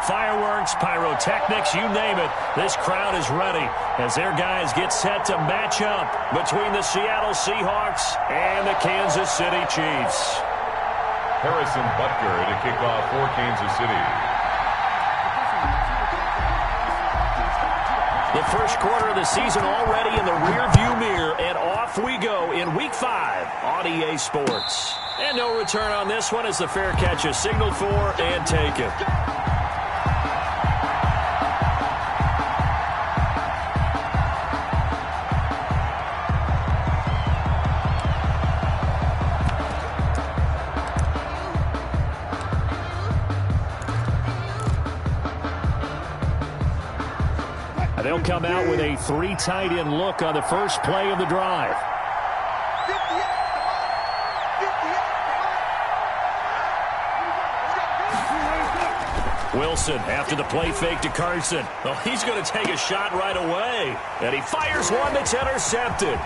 Fireworks, pyrotechnics, you name it. This crowd is ready as their guys get set to match up between the Seattle Seahawks and the Kansas City Chiefs. Harrison Butker to kick off for Kansas City. The first quarter of the season already in the rearview mirror, and off we go in Week 5 on EA Sports. And no return on this one as the fair catch is signaled for and taken. They'll come out with a 3 tight end look on the first play of the drive. Wilson after the play fake to Carson. Well, he's going to take a shot right away. And he fires one that's intercepted.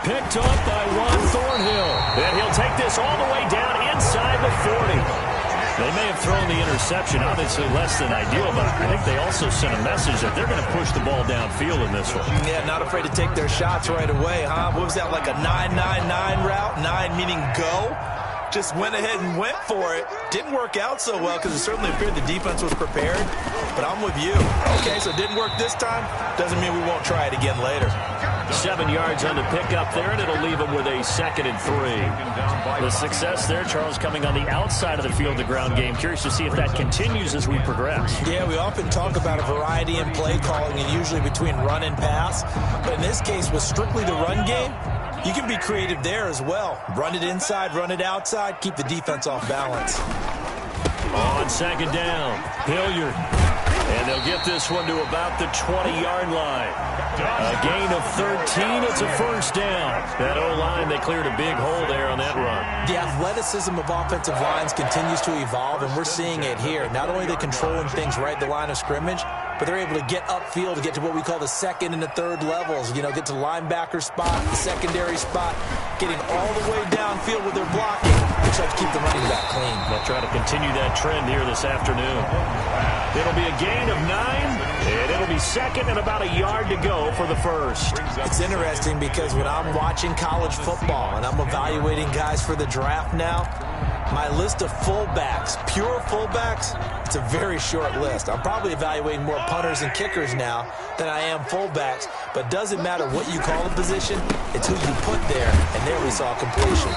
Picked up by Juan Thornhill. And he'll take this all the way down inside the 40. They may have thrown the interception, obviously less than ideal, but I think they also sent a message that they're going to push the ball downfield in this one. Yeah, not afraid to take their shots right away, huh? What was that, like a 9-9-9 route? 9 meaning go? Just went ahead and went for it. Didn't work out so well because it certainly appeared the defense was prepared. But I'm with you. Okay, so it didn't work this time. Doesn't mean we won't try it again later. 7 yards on the pickup there, and it'll leave them with a 2nd and 3. The success there, Charles, coming on the outside of the field, the ground game. Curious to see if that continues as we progress. Yeah, we often talk about a variety in play calling and usually between run and pass. But in this case, with strictly the run game, you can be creative there as well. Run it inside, run it outside, keep the defense off balance. On 2nd down, Hilliard. And they'll get this one to about the 20-yard line. A gain of 13. It's a first down. That O-line, they cleared a big hole there on that run. The athleticism of offensive lines continues to evolve, and we're seeing it here. Not only are they controlling things right at the line of scrimmage, but they're able to get upfield to get to what we call the 2nd and the 3rd levels. You know, get to linebacker spot, the secondary spot, getting all the way downfield with their blocking, which helps keep the running back clean. They'll try to continue that trend here this afternoon. It'll be a gain of 9, and it'll be 2nd and about a yard to go for the first. It's interesting because when I'm watching college football and I'm evaluating guys for the draft now, my list of fullbacks, pure fullbacks, it's a very short list. I'm probably evaluating more punters and kickers now than I am fullbacks, but it doesn't matter what you call the position, it's who you put there, and there we saw completion.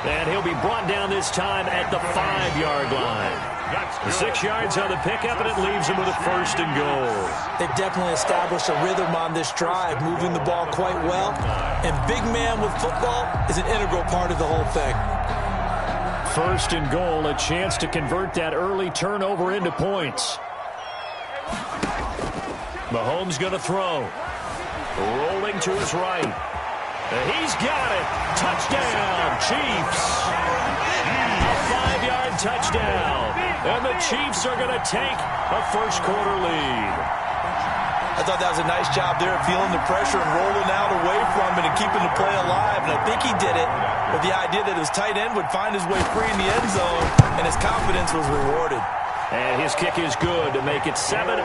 And he'll be brought down this time at the 5-yard line. 6 yards on the pickup, and it leaves him with a 1st and goal. They've definitely established a rhythm on this drive, moving the ball quite well. And big man with football is an integral part of the whole thing. 1st and goal, a chance to convert that early turnover into points. Mahomes going to throw. Rolling to his right. And he's got it. Touchdown, Chiefs. A 5-yard touchdown. And the Chiefs are going to take a first quarter lead. I thought that was a nice job there, feeling the pressure and rolling out away from it and keeping the play alive. And I think he did it with the idea that his tight end would find his way free in the end zone, and his confidence was rewarded. And his kick is good to make it 7-0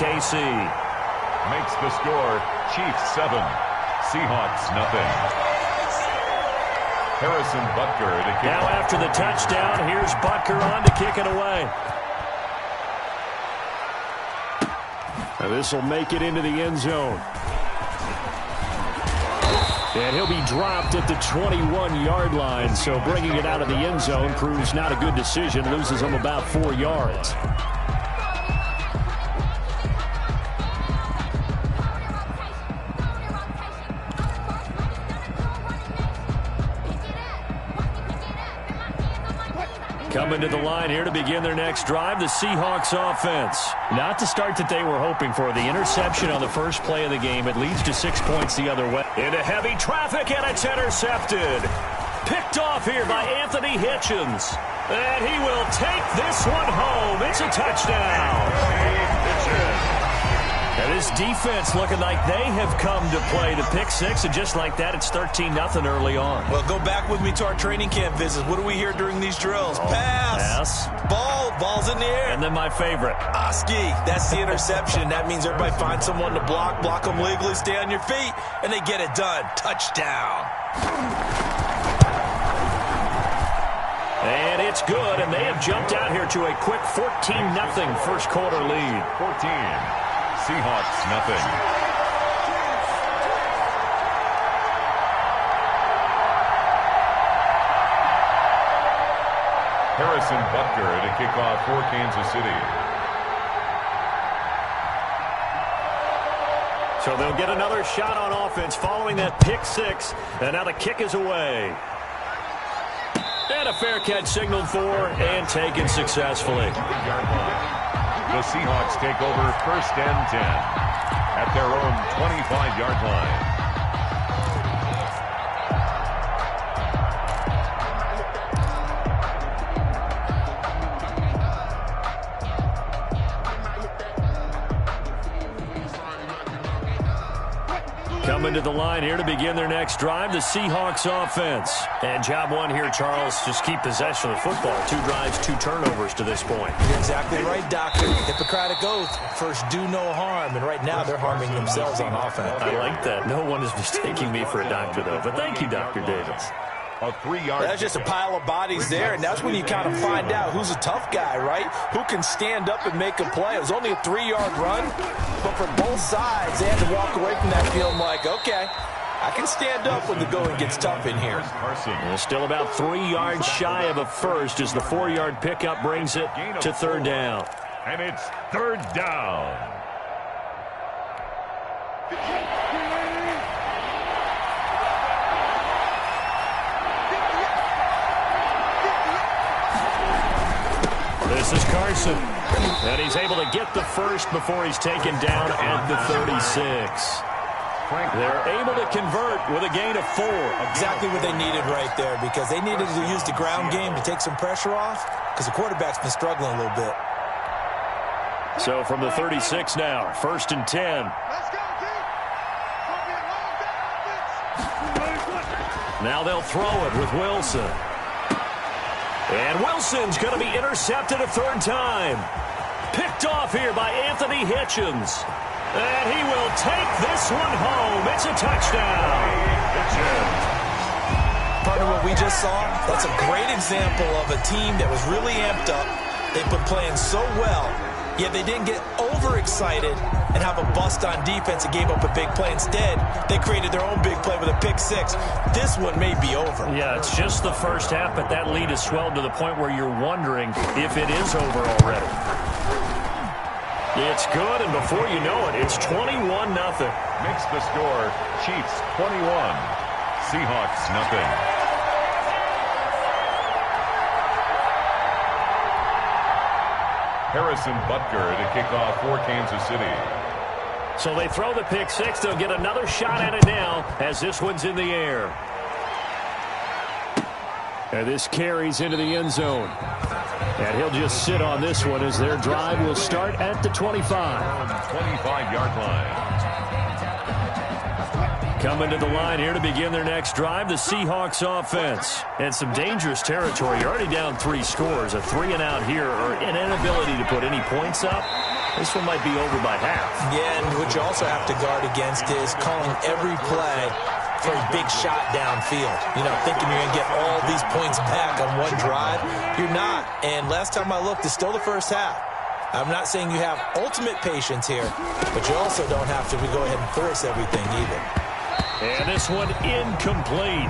KC. Makes the score Chiefs 7, Seahawks nothing. Harrison Butker to kick. Now after the touchdown, here's Butker on to kick it away. Now this will make it into the end zone. And he'll be dropped at the 21-yard line, so bringing it out of the end zone proves not a good decision, loses him about 4 yards. Coming to the line here to begin their next drive, the Seahawks offense. Not the start that they were hoping for. The interception on the first play of the game. It leads to 6 points the other way. Into heavy traffic, and it's intercepted. Picked off here by Anthony Hitchens. And he will take this one home. It's a touchdown. And this this defense looking like they have come to play. The pick six, and just like that, it's 13-0 early on. Well, go back with me to our training camp visits. What do we hear during these drills? Pass. Ball's in the air. And then my favorite. Oski, that's the interception. That means everybody finds someone to block them legally, stay on your feet, and they get it done. Touchdown. And it's good, and they have jumped out here to a quick 14-0 first quarter lead. 14. Seahawks, nothing. Harrison Butker to kick off for Kansas City. So they'll get another shot on offense following that pick six, and now the kick is away. And a fair catch signaled for and taken successfully. The Seahawks take over first and 10 at their own 25-yard line. Coming to the line here to begin their next drive, the Seahawks offense. And job one here, Charles, just keep possession of the football. 2 drives, 2 turnovers to this point. You're exactly right, Doctor. Hippocratic oath. First, do no harm. And right now, they're harming themselves on offense. I like that. No one is mistaking me for a doctor, though. But thank you, Dr. Davis. A 3-yard. That's just a pile of bodies there, and that's when you kind of find out who's a tough guy, right? Who can stand up and make a play. It was only a 3-yard run, but for both sides, they had to walk away from that feeling like, okay, I can stand up when the going gets tough in here. Well, still about 3 yards shy of a first as the 4-yard pickup brings it to third down. And it's third down. This is Carson, and he's able to get the first before he's taken down at the 36. They're able to convert with a gain of 4. Exactly what they needed right there, because they needed to use the ground game to take some pressure off, because the quarterback's been struggling a little bit. So from the 36 now, first and 10. Now they'll throw it with Wilson. And Wilson's going to be intercepted a third time. Picked off here by Anthony Hitchens. And he will take this one home. It's a touchdown. Partner, what we just saw, that's a great example of a team that was really amped up. They've been playing so well, yet they didn't get overexcited and have a bust on defense and gave up a big play. Instead, they created their own big play with a pick six. This one may be over. Yeah, it's just the first half, but that lead has swelled to the point where you're wondering if it is over already. It's good, and before you know it, it's 21-0. Makes the score Chiefs 21, Seahawks nothing. Harrison Butker to kick off for Kansas City. So they throw the pick six. They'll get another shot at it now as this one's in the air. And this carries into the end zone. And he'll just sit on this one as their drive will start at the 25. 25-yard line. Coming to the line here to begin their next drive, the Seahawks offense. And some dangerous territory. You're already down 3 scores. A 3-and-out here, or an inability to put any points up. This one might be over by half. Yeah, and what you also have to guard against is calling every play for a big shot downfield. You know, thinking you're going to get all these points back on one drive. You're not. And last time I looked, it's still the first half. I'm not saying you have ultimate patience here, but you also don't have to go ahead and force everything either. And this one incomplete.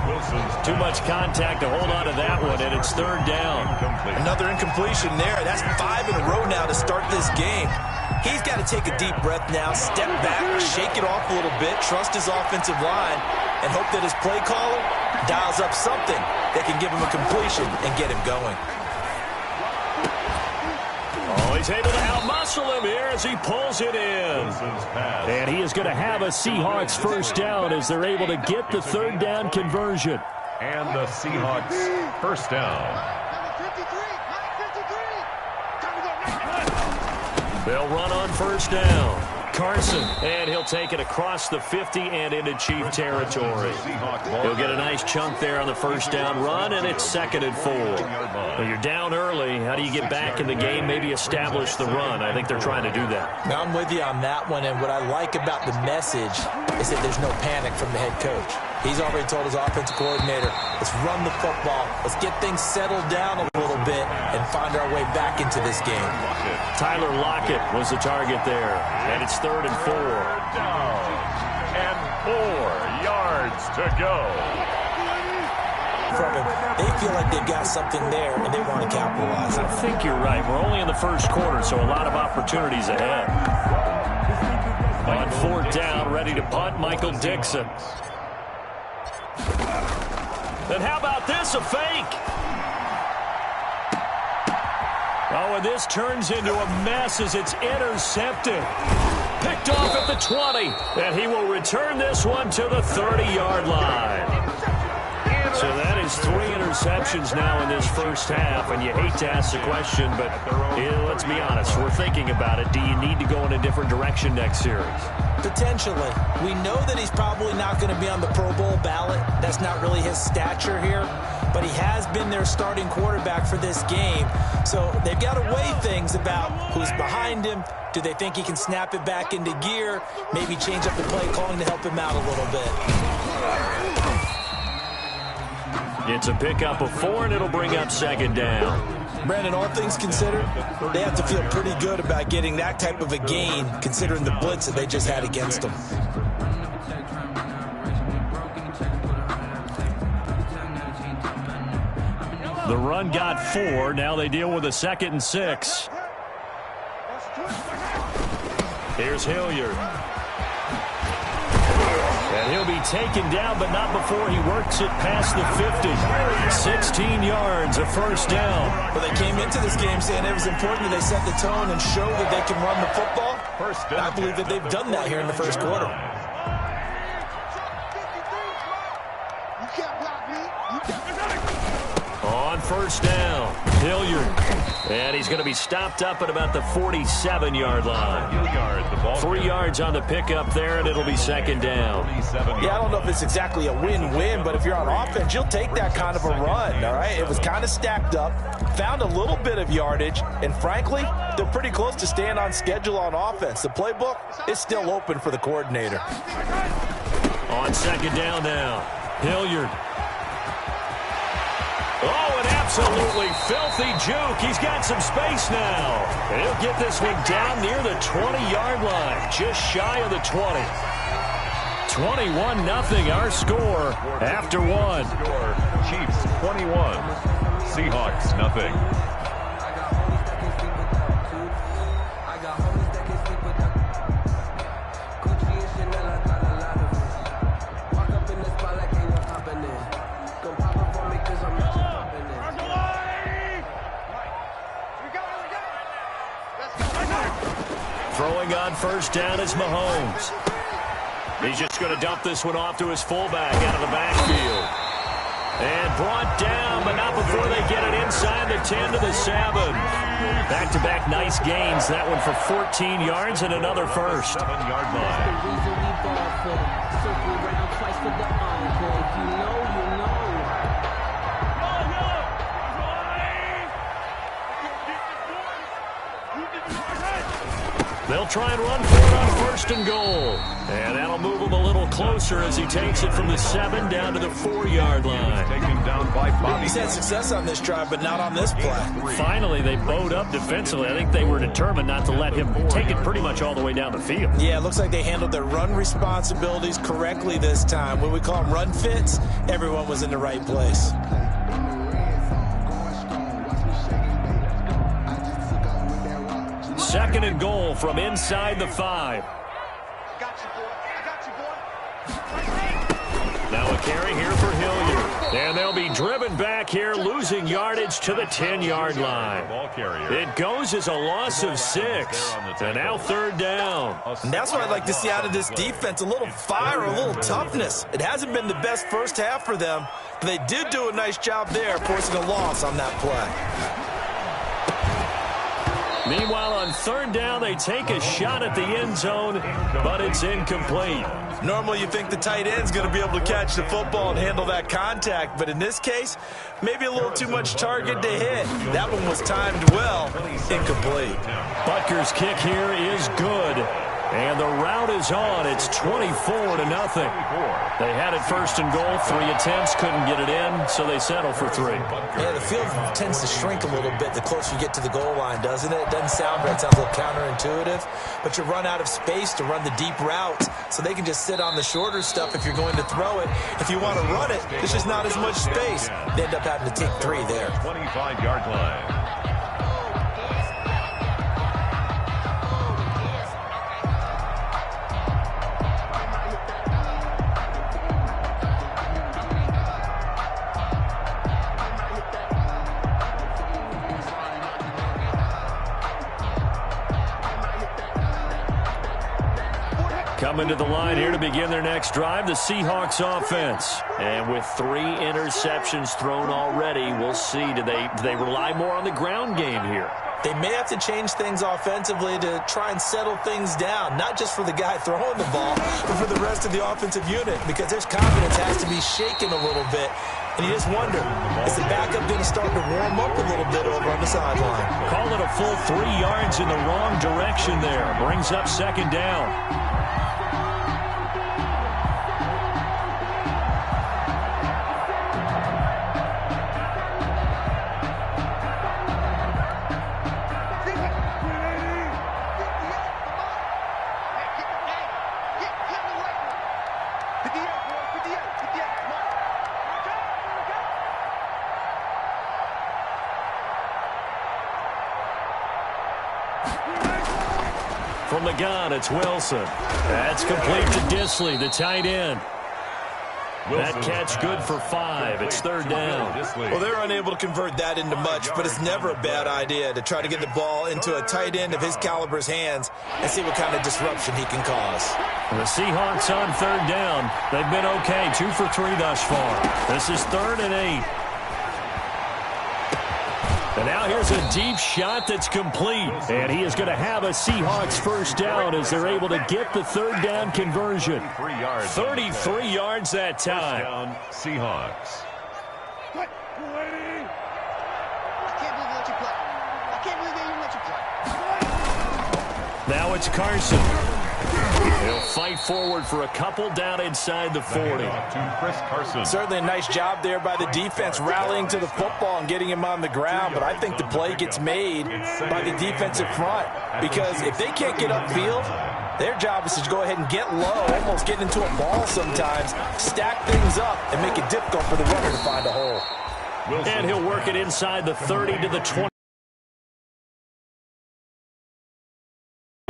Too much contact to hold on to that one, and it's third down. Another incompletion there. That's 5 in a row now to start this game. He's got to take a deep breath now, step back, shake it off a little bit, trust his offensive line, and hope that his play caller dials up something that can give him a completion and get him going. Oh, he's able to outmuscle him here as he pulls it in. And he is going to have a Seahawks first down as they're able to get the third down conversion. And the Seahawks first down. They'll run on first down. Carson, and he'll take it across the 50 and into Chief territory. He'll get a nice chunk there on the first down run, and it's 2nd and 4. Well, you're down early. How do you get back in the game, maybe establish the run? I think they're trying to do that. Now, I'm with you on that one, and what I like about the message is that there's no panic from the head coach. He's already told his offensive coordinator, let's run the football, let's get things settled down a little bit and find our way back into this game. Tyler Lockett was the target there, and it's 3rd and 4. Down and 4 yards to go. From him, they feel like they've got something there, and they want to capitalize on it. I think you're right. We're only in the first quarter, so a lot of opportunities ahead. On 4th down, ready to punt, Michael Dixon. And how about this, a fake? Oh, and this turns into a mess as it's intercepted. Picked off at the 20, and he will return this one to the 30-yard line. So that is 3 interceptions now in this first half, and you hate to ask the question, but let's be honest, we're thinking about it. Do you need to go in a different direction next series? Potentially. We know that he's probably not going to be on the Pro Bowl ballot. That's not really his stature here, but he has been their starting quarterback for this game. So they've got to weigh things about who's behind him. Do they think he can snap it back into gear? Maybe change up the play calling to help him out a little bit. It's a pickup of 4, and it'll bring up 2nd down. Brandon, all things considered, they have to feel pretty good about getting that type of a gain, considering the blitz that they just had against them. The run got 4. Now they deal with a 2nd and 6. Here's Hilliard. And he'll be taken down, but not before he works it past the 50. 16 yards, a first down. Well, they came into this game saying it was important that they set the tone and show that they can run the football. I believe that they've done that here in the first quarter. On first down, Hilliard. And he's going to be stopped up at about the 47-yard line. 3 yards on the pickup there, and it'll be 2nd down. Yeah, I don't know if it's exactly a win-win, but if you're on offense, you'll take that kind of a run, all right? It was kind of stacked up, found a little bit of yardage, and frankly, they're pretty close to staying on schedule on offense. The playbook is still open for the coordinator. On 2nd down now, Hilliard. Oh, an absolutely filthy juke. He's got some space now. And he'll get this one down near the 20-yard line, just shy of the 20. 21-0 our score after 1. Chiefs 21, Seahawks nothing. Throwing on first down is Mahomes. He's just going to dump this one off to his fullback out of the backfield. And brought down, but not before they get it inside the 10 to the 7. Back-to-back nice gains. That one for 14 yards and another first. 7-yard line. They'll try and run for it on 1st and goal. And that'll move him a little closer as he takes it from the 7 down to the 4-yard line. Taken down by Bobby. He's had success on this drive, but not on this play. Finally, they bowed up defensively. I think they were determined not to let him take it pretty much all the way down the field. Yeah, it looks like they handled their run responsibilities correctly this time. When we call them run fits, everyone was in the right place. Second and goal from inside the 5. Now a carry here for Hilliard. And they'll be driven back here, losing yardage to the 10-yard line. It goes as a loss of 6. And now 3rd down. And that's what I'd like to see out of this defense, a little fire, a little toughness. It hasn't been the best first half for them, but they did do a nice job there, forcing a loss on that play. Meanwhile, on third down, they take a shot at the end zone, but it's incomplete. Normally, you think the tight end's going to be able to catch the football and handle that contact, but in this case, maybe a little too much target to hit. That one was timed well, incomplete. Butker's kick here is good. And the route is on. It's 24-0. They had it first and goal. 3 attempts, couldn't get it in, so they settle for 3. Yeah, the field tends to shrink a little bit the closer you get to the goal line, doesn't it? It doesn't sound right. It sounds a little counterintuitive. But you run out of space to run the deep routes, so they can just sit on the shorter stuff if you're going to throw it. If you want to run it, there's just not as much space. They end up having to take 3 there. 25-yard line. Coming to the line here to begin their next drive, the Seahawks offense. And with 3 interceptions thrown already, we'll see. Do they rely more on the ground game here? They may have to change things offensively to try and settle things down, not just for the guy throwing the ball, but for the rest of the offensive unit, because their confidence has to be shaken a little bit. And you just wonder, is the backup going to start to warm up a little bit over on the sideline? Call it a full 3 yards in the wrong direction there. Brings up second down. From the gun, it's Wilson. That's complete to Disley, the tight end. That catch good for 5. It's third down. Well, they're unable to convert that into much, but it's never a bad idea to try to get the ball into a tight end of his caliber's hands and see what kind of disruption he can cause. The Seahawks on third down. They've been okay, 2 for 3 thus far. This is 3rd and 8. And now here's a deep shot that's complete. And he is going to have a Seahawks first down as they're able to get the third down conversion. 33 yards that time. Down, Seahawks. I can't believe they let you play. I can't believe they even let you play. Now it's Carson. He'll fight forward for a couple down inside the 40. To Chris Carson. Certainly a nice job there by the defense rallying to the football and getting him on the ground, but I think the play gets made by the defensive front, because if they can't get upfield, their job is to go ahead and get low, almost get into a ball sometimes, stack things up, and make it difficult for the runner to find a hole. And he'll work it inside the 30 to the 20.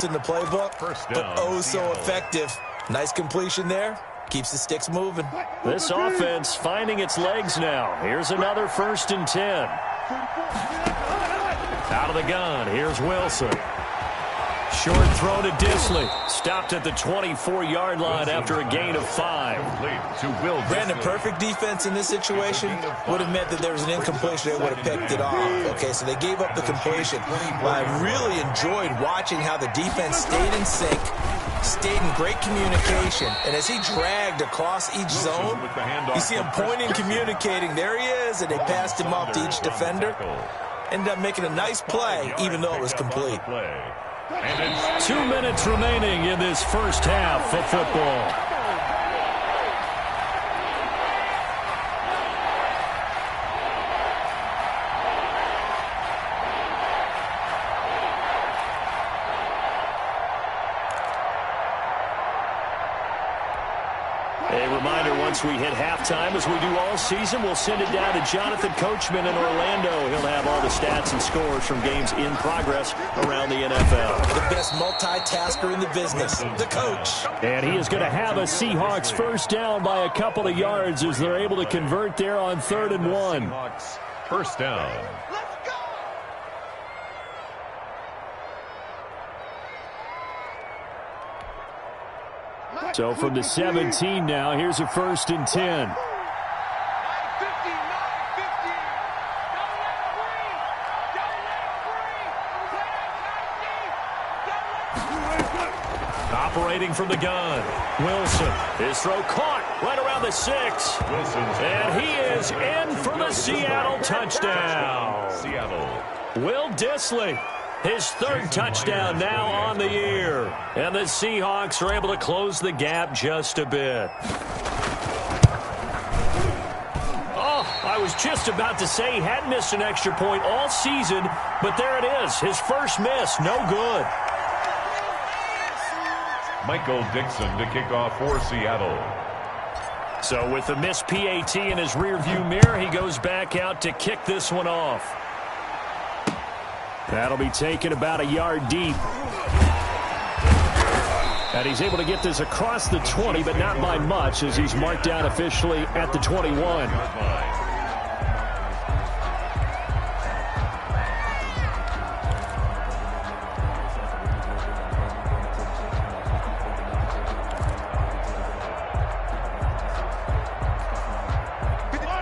In the playbook, but oh so effective. Nice completion there. Keeps the sticks moving. This offense finding its legs now. Here's another 1st and 10. Out of the gun. Here's Wilson. Short throw to Disley. Stopped at the 24-yard line after a gain of 5. Brandon, perfect defense in this situation would have meant that there was an incompletion. They would have picked it off. Okay, so they gave up the completion. Well, I really enjoyed watching how the defense stayed in sync, stayed in great communication, and as he dragged across each zone, you see him pointing, communicating. There he is, and they passed him off to each defender. Ended up making a nice play, even though it was complete. 2 minutes remaining in this first half of football. A reminder, once we hit halftime, as we do all season, we'll send it down to Jonathan Coachman in Orlando. He'll have all the stats and scores from games in progress around the NFL. The best multitasker in the business, the coach. And he is going to have a Seahawks first down by a couple of yards as they're able to convert there on 3rd and 1. Seahawks first down. So from the 17 now, here's a 1st and 10. operating from the gun. Wilson, his throw caught right around the 6. And he is in for the Seattle touchdown. Will Dissly, his 3rd touchdown now on the year. And the Seahawks are able to close the gap just a bit. I was just about to say he hadn't missed an extra point all season, but there it is. His first miss, no good. Michael Dixon to kick off for Seattle. So with the missed PAT in his rearview mirror, he goes back out to kick this one off. That'll be taken about a yard deep. And he's able to get this across the 20, but not by much, as he's marked down officially at the 21.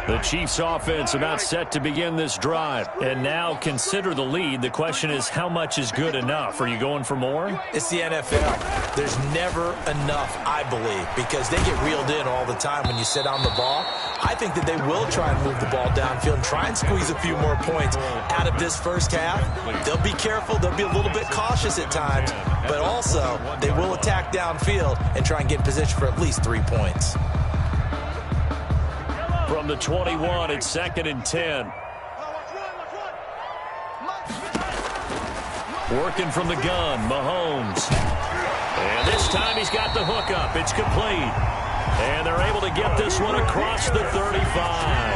The Chiefs offense about set to begin this drive. And now consider the lead. The question is, how much is good enough? Are you going for more? It's the NFL. There's never enough, I believe, because they get reeled in all the time when you sit on the ball. I think that they will try and move the ball downfield and try and squeeze a few more points out of this first half. They'll be careful. They'll be a little bit cautious at times, but also they will attack downfield and try and get in position for at least 3 points. From the 21, it's 2nd and 10. Working from the gun, Mahomes. And this time he's got the hook up. It's complete. And they're able to get this one across the 35.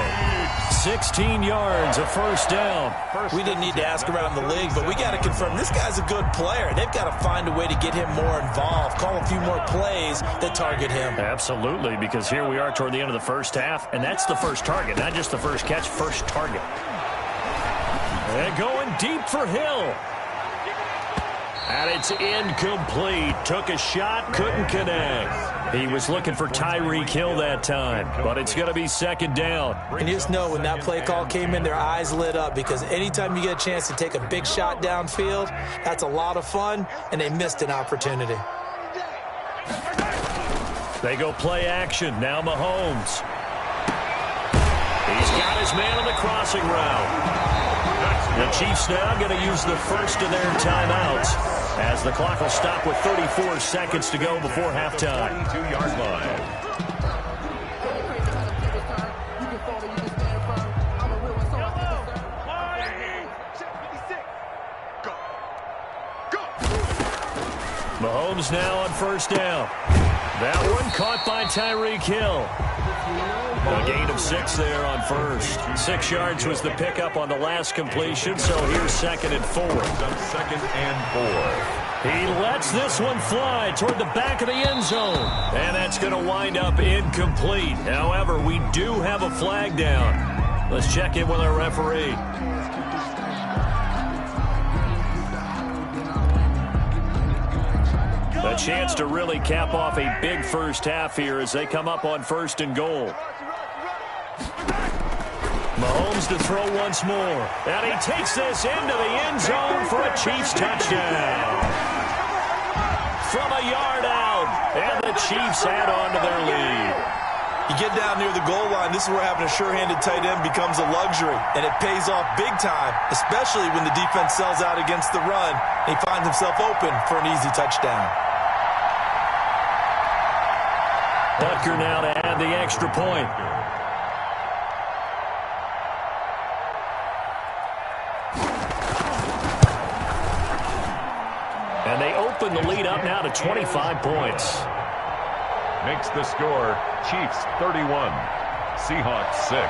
16 yards, a first down. We didn't need to ask around the league, but we got to confirm this guy's a good player. They've got to find a way to get him more involved, call a few more plays that target him. Absolutely, because here we are toward the end of the first half, and that's the first target, not just the first catch, first target. And going deep for Hill. And it's incomplete. Took a shot, couldn't connect. He was looking for Tyreek Hill that time, but it's going to be 2nd down. And you just know when that play call came in, their eyes lit up, because anytime you get a chance to take a big shot downfield, that's a lot of fun, and they missed an opportunity. They go play action. Now Mahomes. He's got his man on the crossing route. The Chiefs now going to use the first of their timeouts, as the clock will stop with 34 seconds to go before halftime. 22-yard line. Mahomes now on first down. That one caught by Tyreek Hill. A gain of 6 there on first. 6 yards was the pickup on the last completion, so here's 2nd and 4. 2nd and 4. He lets this one fly toward the back of the end zone. And that's going to wind up incomplete. However, we do have a flag down. Let's check in with our referee. A chance to really cap off a big first half here as they come up on 1st and goal. Mahomes to throw once more. And he takes this into the end zone for a Chiefs touchdown. From a yard out. And the Chiefs add on to their lead. You get down near the goal line, this is where having a sure-handed tight end becomes a luxury. And it pays off big time, especially when the defense sells out against the run. And he finds himself open for an easy touchdown. Butker now to add the extra point. And they open the lead up now to 25 points. Makes the score Chiefs 31, Seahawks 6.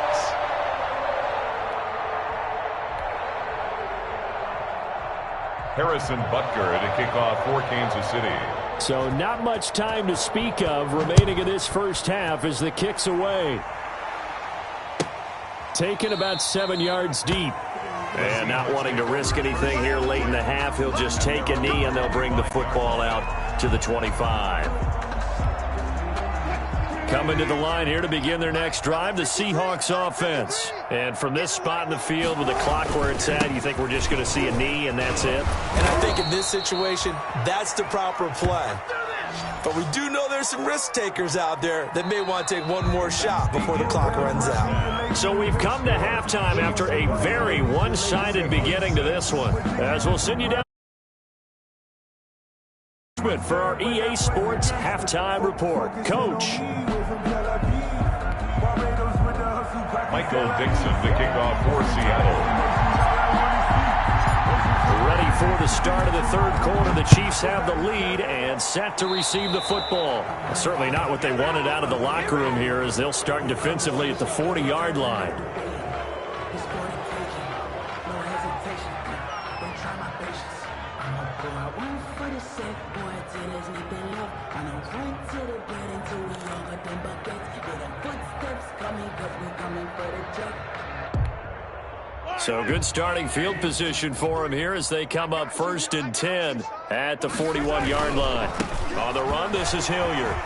Harrison Butker to kick off for Kansas City. So not much time to speak of remaining in this first half as the kick's away. Taken about 7 yards deep. And not wanting to risk anything here late in the half, he'll just take a knee and they'll bring the football out to the 25. Coming to the line here to begin their next drive, the Seahawks offense. And from this spot in the field with the clock where it's at, you think we're just going to see a knee and that's it? And I think in this situation, that's the proper play. But we do know there's some risk takers out there that may want to take one more shot before the clock runs out. So we've come to halftime after a very one-sided beginning to this one. As we'll send you down for our EA Sports halftime report. Coach. Michael Dixon to kick off for Seattle. Ready for the start of the third quarter. The Chiefs have the lead and set to receive the football. Certainly not what they wanted out of the locker room here as they'll start defensively at the 40-yard line. So good starting field position for him here as they come up 1st and 10 at the 41-yard line. On the run, this is Hilliard.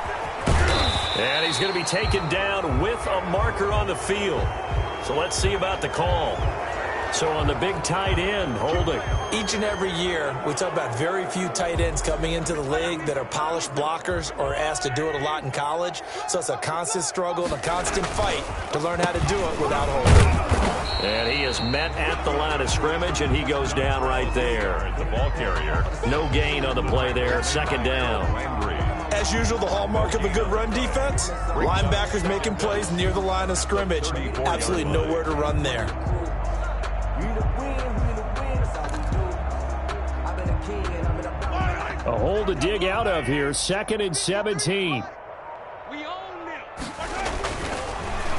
And he's going to be taken down with a marker on the field. So let's see about the call. So on the big tight end, holding. Each and every year, we talk about very few tight ends coming into the league that are polished blockers or asked to do it a lot in college. So it's a constant struggle and a constant fight to learn how to do it without holding. And he is met at the line of scrimmage, and he goes down right there. The ball carrier. No gain on the play there. 2nd down. As usual, the hallmark of a good run defense, linebackers making plays near the line of scrimmage. Absolutely nowhere to run there. A hole to dig out of here. 2nd and 17.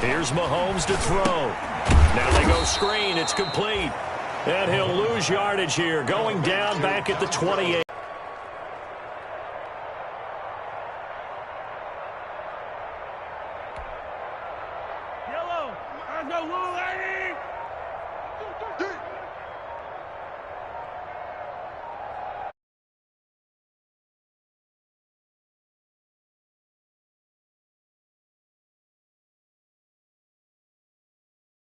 Here's Mahomes to throw. Now they go screen. It's complete. And he'll lose yardage here. Going down back at the 28.